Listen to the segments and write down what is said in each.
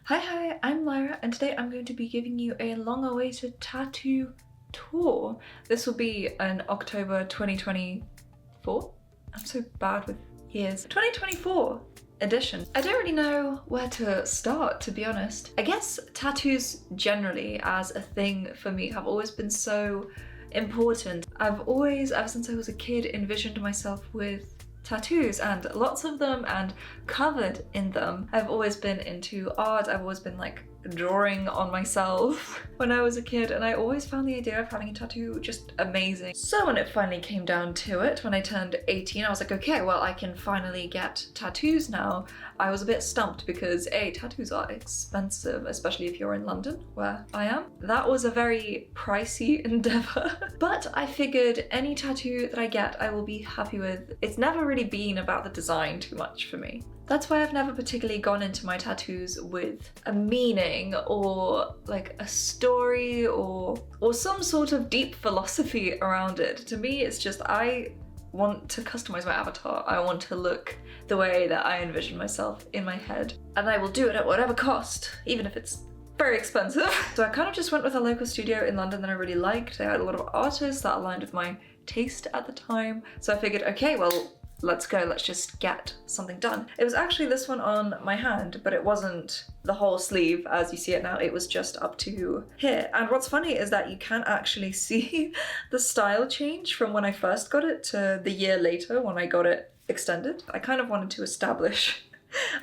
Hi, I'm Lyra, and today I'm going to be giving you a long-awaited tattoo tour. This will be an October 2024? I'm so bad with years. 2024 edition. I don't really know where to start, to be honest. I guess tattoos generally as a thing for me have always been so important. I've always, ever since I was a kid, envisioned myself with tattoos, and lots of them, and covered in them. I've always been into art. I've always been like drawing on myself when I was a kid, and I always found the idea of having a tattoo just amazing. So when it finally came down to it, when I turned 18, I was like, okay, well, I can finally get tattoos now. I was a bit stumped because tattoos are expensive, especially if you're in London, where I am. That was a very pricey endeavor. But I figured any tattoo that I get, I will be happy with. It's never really been about the design too much for me. That's why I've never particularly gone into my tattoos with a meaning or like a story or some sort of deep philosophy around it. To me, it's just I want to customize my avatar. I want to look the way that I envision myself in my head, and I will do it at whatever cost, even if it's very expensive. So I kind of just went with a local studio in London that I really liked. They had a lot of artists that aligned with my taste at the time. So I figured, okay, well, let's go, let's just get something done. It was actually this one on my hand, but it wasn't the whole sleeve as you see it now. It was just up to here. And what's funny is that you can actually see the style change from when I first got it to the year later when I got it extended. I kind of wanted to establish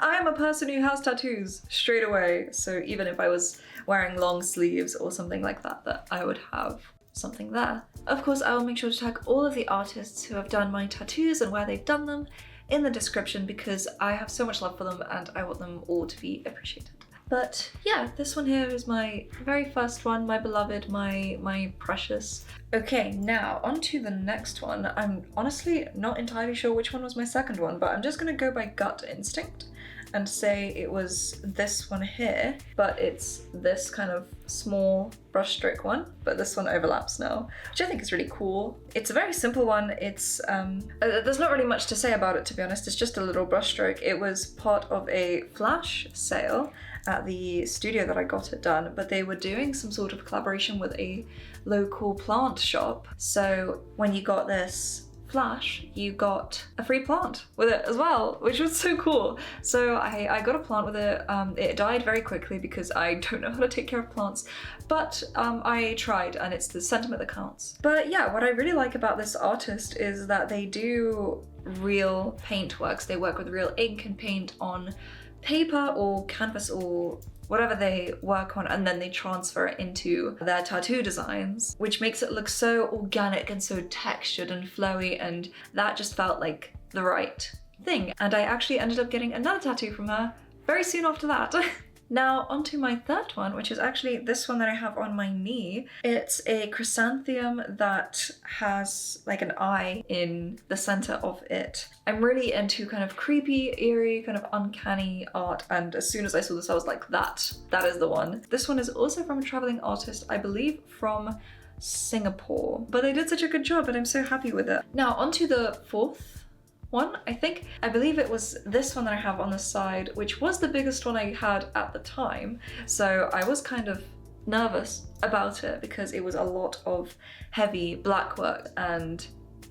I am a person who has tattoos straight away. So even if I was wearing long sleeves or something like that, that I would have something there. Of course, I will make sure to tag all of the artists who have done my tattoos and where they've done them in the description because I have so much love for them and I want them all to be appreciated. But yeah, this one here is my very first one, my beloved, my precious. Okay, now on to the next one. I'm honestly not entirely sure which one was my second one, but I'm just gonna go by gut instinct and say it was this one here, but it's this kind of small brushstroke one, but this one overlaps now, which I think is really cool. It's a very simple one. It's, there's not really much to say about it, to be honest. It's just a little brushstroke. It was part of a flash sale at the studio that I got it done, but they were doing some sort of collaboration with a local plant shop. So when you got this flash, you got a free plant with it as well, which was so cool. So I got a plant with it. It died very quickly because I don't know how to take care of plants, but I tried, and it's the sentiment that counts. But yeah, what I really like about this artist is that they do real paint works. They work with real ink and paint on paper or canvas or whatever they work on, and then they transfer it into their tattoo designs, which makes it look so organic and so textured and flowy, and that just felt like the right thing. And I actually ended up getting another tattoo from her very soon after that. Now onto my third one, which is actually this one that I have on my knee. It's a chrysanthemum that has like an eye in the center of it. I'm really into kind of creepy, eerie, kind of uncanny art, and as soon as I saw this I was like, that is the one. This one is also from a traveling artist, I believe from Singapore, but they did such a good job and I'm so happy with it. Now onto the fourth one, I believe it was this one that I have on the side, which was the biggest one I had at the time. So I was kind of nervous about it because it was a lot of heavy black work, and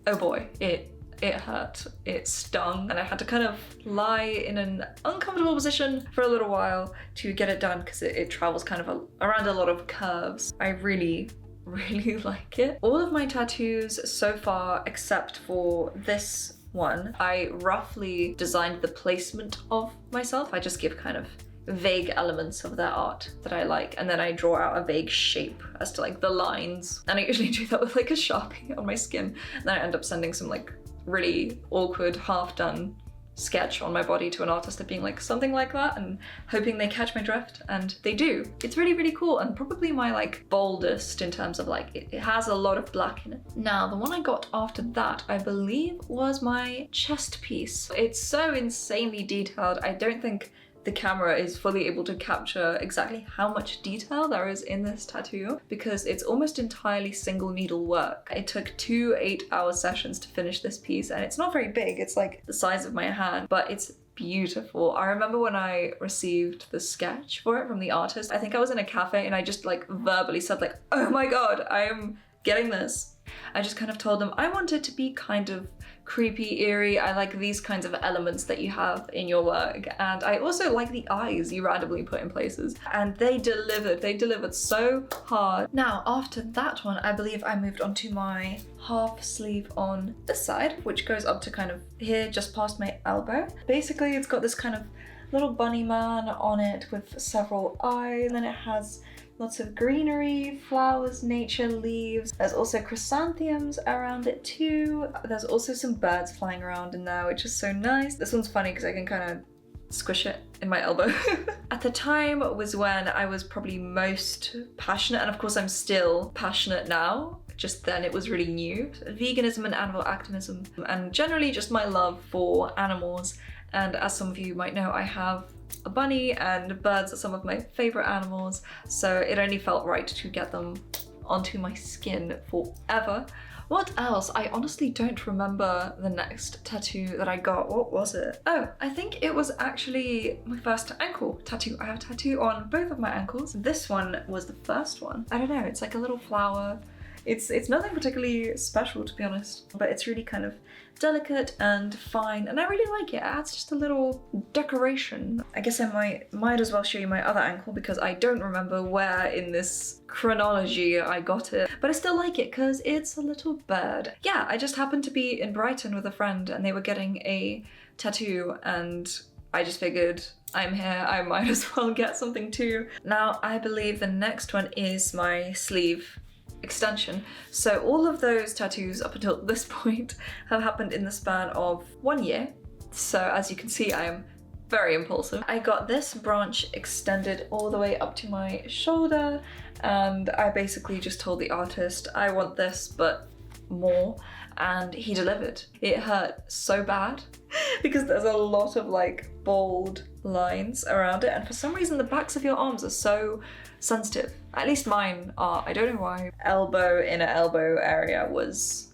oh boy, it hurt, it stung, and I had to kind of lie in an uncomfortable position for a little while to get it done because it travels kind of around a lot of curves. I really like it. All of my tattoos so far, except for this one, I roughly designed the placement of myself. I just give kind of vague elements of their art that I like, and then I draw out a vague shape as to like the lines, and I usually do that with like a Sharpie on my skin, and then I end up sending some like really awkward half done sketch on my body to an artist and being like, something like that, and hoping they catch my drift, and they do. It's really cool, and probably my like boldest in terms of like it has a lot of black in it. Now the one I got after that, I believe, was my chest piece. It's so insanely detailed. I don't think the camera is fully able to capture exactly how much detail there is in this tattoo because it's almost entirely single needle work. It took 2 8-hour sessions to finish this piece, and it's not very big. It's like the size of my hand, but it's beautiful. I remember when I received the sketch for it from the artist, I think I was in a cafe and I just like verbally said like, oh my god, I am getting this. I just kind of told them I want it to be kind of creepy, eerie. I like these kinds of elements that you have in your work, and I also like the eyes you randomly put in places. And they delivered so hard. Now after that one, I believe I moved on to my half sleeve on this side, which goes up to kind of here, just past my elbow. Basically it's got this kind of little bunny man on it with several eyes, and then it has lots of greenery, flowers, nature, leaves. There's also chrysanthemums around it too. There's also some birds flying around in there, which is so nice. This one's funny because I can kind of squish it in my elbow. At the time was when I was probably most passionate, and of course I'm still passionate now. Just then it was really new. Veganism and animal activism, and generally just my love for animals. And as some of you might know, I have a bunny, and birds are some of my favorite animals, so it only felt right to get them onto my skin forever. What else? I honestly don't remember the next tattoo that I got. What was it? Oh, I think it was actually my first ankle tattoo. I have a tattoo on both of my ankles. This one was the first one. I don't know, it's like a little flower. It's nothing particularly special, to be honest, but it's really kind of delicate and fine, and I really like it. It adds just a little decoration. I guess I might as well show you my other ankle because I don't remember where in this chronology I got it, but I still like it because it's a little bird. Yeah, I just happened to be in Brighton with a friend and they were getting a tattoo, and I just figured I'm here, I might as well get something too. Now I believe the next one is my sleeve extension. So all of those tattoos up until this point have happened in the span of 1 year. So as you can see, I am very impulsive. I got this branch extended all the way up to my shoulder, and I basically just told the artist I want this but more, and he delivered. It hurt so bad because there's a lot of like bold lines around it, and for some reason the backs of your arms are so sensitive. At least mine are. I don't know why. Inner elbow area was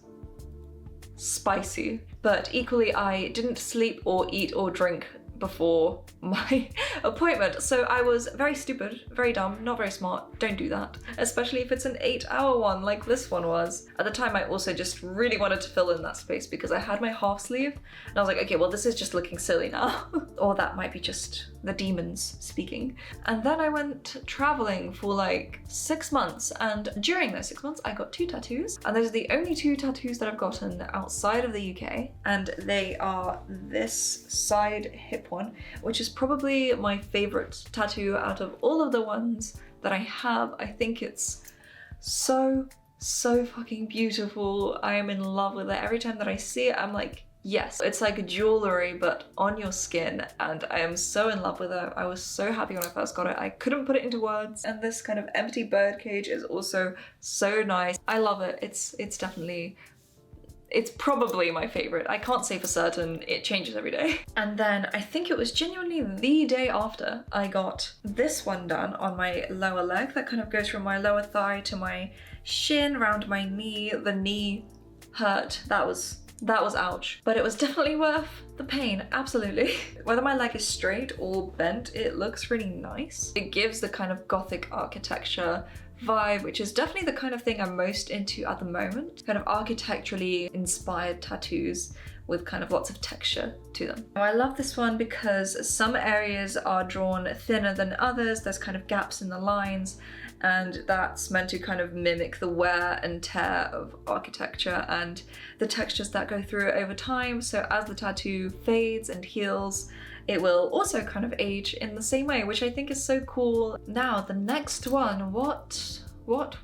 spicy, but equally I didn't sleep or eat or drink before my appointment, so I was very stupid, very dumb, not very smart. Don't do that, especially if it's an 8-hour one like this one was. At the time I also just really wanted to fill in that space because I had my half sleeve and I was like, okay, well this is just looking silly now. Or that might be just the demons speaking. And then I went traveling for like 6 months, and during those 6 months I got 2 tattoos, and those are the only 2 tattoos that I've gotten outside of the UK, and they are this side hip one, which is probably my favorite tattoo out of all of the ones that I have. I think it's so fucking beautiful. I am in love with it. Every time that I see it, I'm like, yes. It's like jewelry but on your skin, and I am so in love with it. I was so happy when I first got it. I couldn't put it into words. And this kind of empty bird cage is also so nice. I love it. It's probably my favorite. I can't say for certain, it changes every day. And then I think it was genuinely the day after I got this one done on my lower leg that kind of goes from my lower thigh to my shin, around my knee. The knee hurt. That was ouch, but it was definitely worth the pain, absolutely. Whether my leg is straight or bent, it looks really nice. It gives the kind of gothic architecture vibe, which is definitely the kind of thing I'm most into at the moment. Kind of architecturally inspired tattoos with kind of lots of texture to them. Now, I love this one because some areas are drawn thinner than others. There's kind of gaps in the lines, and that's meant to kind of mimic the wear and tear of architecture and the textures that go through it over time. So as the tattoo fades and heals, it will also kind of age in the same way, which I think is so cool. Now, the next one, what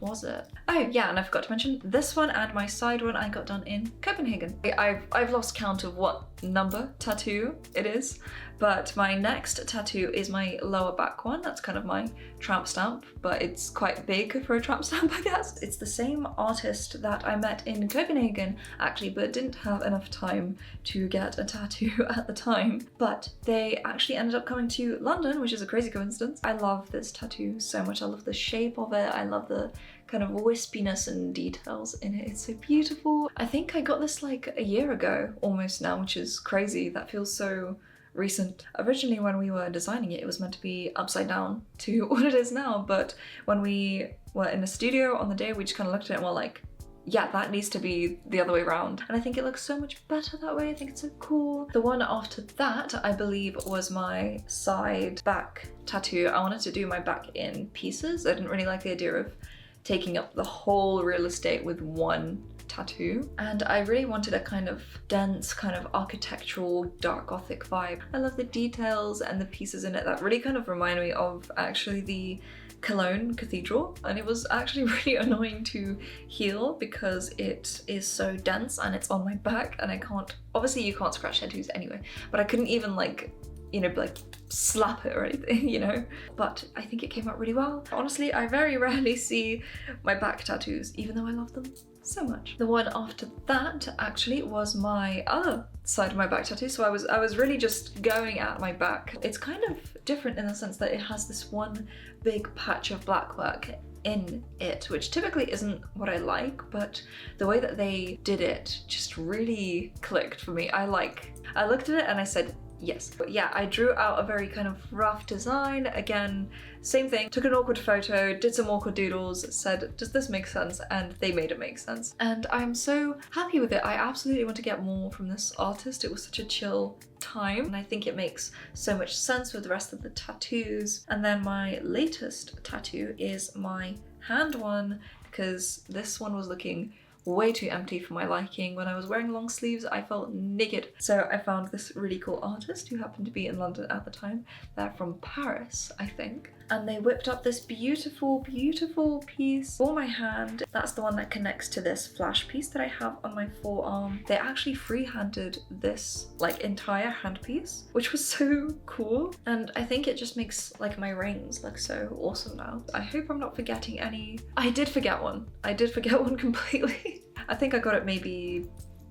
was it? Oh yeah, and I forgot to mention, this one and my side one I got done in Copenhagen. I've lost count of what number tattoo it is, but my next tattoo is my lower back one. That's kind of my tramp stamp, but it's quite big for a tramp stamp, I guess. It's the same artist that I met in Copenhagen, actually, but didn't have enough time to get a tattoo at the time. But they actually ended up coming to London, which is a crazy coincidence. I love this tattoo so much. I love the shape of it. I love the kind of wispiness and details in it. It's so beautiful. I think I got this like a year ago almost now, which is crazy. That feels so recent. Originally when we were designing it, it was meant to be upside down to what it is now, but when we were in the studio on the day, we just kind of looked at it and were like, yeah, that needs to be the other way around. And I think it looks so much better that way. I think it's so cool. The one after that, I believe, was my side back tattoo. I wanted to do my back in pieces. I didn't really like the idea of taking up the whole real estate with one tattoo, and I really wanted a kind of dense, kind of architectural dark gothic vibe. I love the details and the pieces in it that really kind of remind me of actually the Cologne Cathedral, and it was actually really annoying to heal because it is so dense and it's on my back, and I can't, obviously you can't scratch tattoos anyway, but I couldn't even like, you know, like slap it or anything, you know? But I think it came out really well. Honestly, I very rarely see my back tattoos, even though I love them so much. The one after that actually was my other side of my back tattoo. So I was really just going at my back. It's kind of different in the sense that it has this one big patch of black work in it, which typically isn't what I like, but the way that they did it just really clicked for me. I looked at it and I said, yes. But yeah, I drew out a very kind of rough design. Again, same thing, took an awkward photo, did some awkward doodles, said, does this make sense? And they made it make sense. And I'm so happy with it. I absolutely want to get more from this artist. It was such a chill time, and I think it makes so much sense with the rest of the tattoos. And then my latest tattoo is my hand one, because this one was looking way too empty for my liking. When I was wearing long sleeves, I felt naked. So I found this really cool artist who happened to be in London at the time. They're from Paris, I think. And they whipped up this beautiful, beautiful piece for my hand. That's the one that connects to this flash piece that I have on my forearm. They actually freehanded this like entire handpiece, which was so cool. And I think it just makes like my rings look so awesome now. I hope I'm not forgetting any. I did forget one. I did forget one completely. I think I got it maybe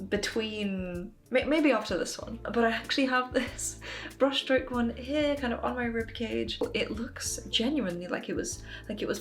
between, maybe after this one, but I actually have this brushstroke one here kind of on my rib cage. It looks genuinely like it was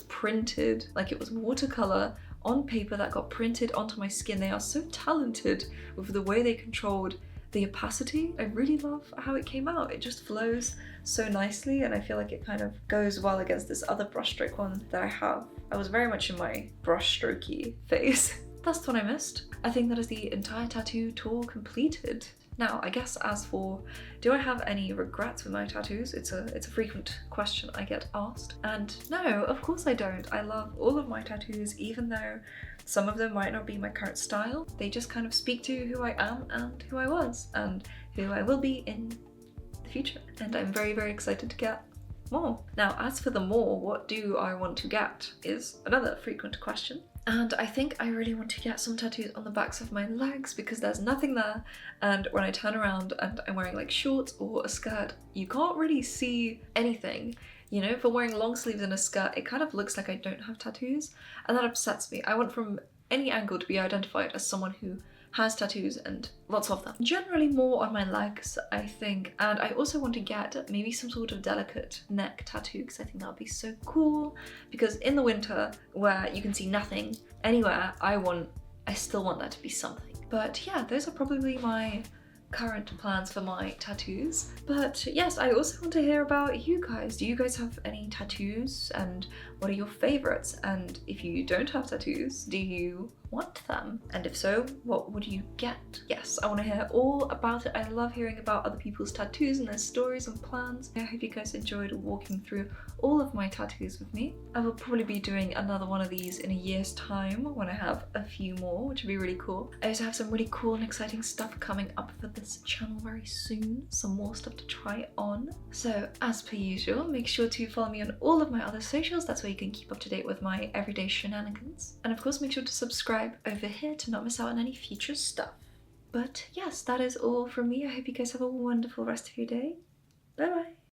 printed, like it was watercolor on paper that got printed onto my skin. They are so talented with the way they controlled the opacity. I really love how it came out. It just flows so nicely, and I feel like it kind of goes well against this other brushstroke one that I have. I was very much in my brushstrokey phase. That's the one I missed. I think that is the entire tattoo tour completed. Now, I guess as for, do I have any regrets with my tattoos? It's a frequent question I get asked. And no, of course I don't. I love all of my tattoos, even though some of them might not be my current style. They just kind of speak to who I am and who I was and who I will be in the future. And I'm very, very excited to get more. Now, as for the more, what do I want to get is another frequent question. And I think I really want to get some tattoos on the backs of my legs because there's nothing there, and when I turn around and I'm wearing like shorts or a skirt, you can't really see anything. You know, if I'm wearing long sleeves and a skirt, it kind of looks like I don't have tattoos, and that upsets me. I want from any angle to be identified as someone who has tattoos, and lots of them. Generally more on my legs, I think. And I also want to get maybe some sort of delicate neck tattoo because I think that would be so cool. Because in the winter where you can see nothing anywhere, I still want that to be something. But yeah, those are probably my current plans for my tattoos. But yes, I also want to hear about you guys. Do you guys have any tattoos, and what are your favorites? And if you don't have tattoos, do you want them? And if so, what would you get? Yes, I want to hear all about it. I love hearing about other people's tattoos and their stories and plans. I hope you guys enjoyed walking through all of my tattoos with me. I will probably be doing another one of these in a year's time when I have a few more, which would be really cool. I also have some really cool and exciting stuff coming up for this channel very soon. Some more stuff to try on. So as per usual, make sure to follow me on all of my other socials. That's where you can keep up to date with my everyday shenanigans. And of course, make sure to subscribe over here to not miss out on any future stuff. But yes, that is all from me. I hope you guys have a wonderful rest of your day. Bye bye.